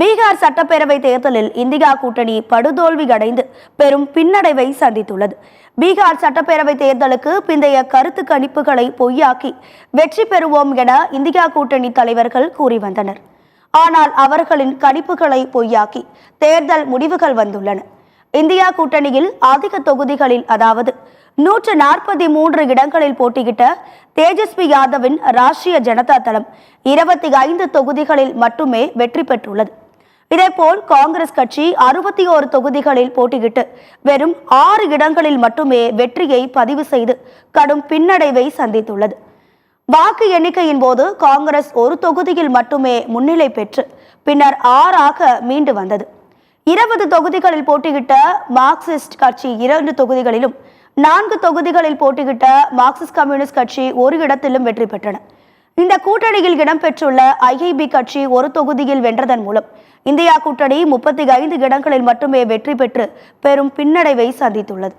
பீகார் சட்டப்பேரவை தேர்தலில் இந்தியா கூட்டணி படுதோல்வி அடைந்து பெரும் பின்னடைவை சந்தித்துள்ளது. பீகார் சட்டப்பேரவை தேர்தலுக்கு பிந்தைய கருத்து கணிப்புகளை பொய்யாக்கி வெற்றி பெறுவோம் என இந்தியா கூட்டணி தலைவர்கள் கூறி வந்தனர். ஆனால் அவர்களின் கணிப்புகளை பொய்யாக்கி தேர்தல் முடிவுகள் வந்துள்ளன. இந்தியா கூட்டணியில் அதிக தொகுதிகளில், அதாவது 143 இடங்களில் போட்டியிட்ட தேஜஸ்வி யாதவின் ராஷ்டிரிய ஜனதா தளம் 25 தொகுதிகளில் மட்டுமே வெற்றி பெற்றுள்ளது. இதேபோல் காங்கிரஸ் கட்சி 61 தொகுதிகளில் போட்டியிட்டு வெறும் 6 இடங்களில் மட்டுமே வெற்றியை பதிவு செய்து கடும் பின்னடைவை சந்தித்துள்ளது. வாக்கு எண்ணிக்கையின் போது காங்கிரஸ் ஒரு தொகுதியில் மட்டுமே முன்னிலை பெற்று பின்னர் 6ஆக மீண்டு வந்தது. 20 தொகுதிகளில் போட்டியிட்ட மார்க்சிஸ்ட் கட்சி 2 தொகுதிகளிலும், 4 தொகுதிகளில் போட்டியிட்ட மார்க்சிஸ்ட் கம்யூனிஸ்ட் கட்சி ஒரு இடத்திலும் வெற்றி பெற்றன. இந்த கூட்டணியில் இடம்பெற்றுள்ள ஐஐபி கட்சி ஒரு தொகுதியில் வென்றதன் மூலம் இந்தியா கூட்டணி 35 இடங்களில் மட்டுமே வெற்றி பெற்று பெரும் பின்னடைவை சந்தித்துள்ளது.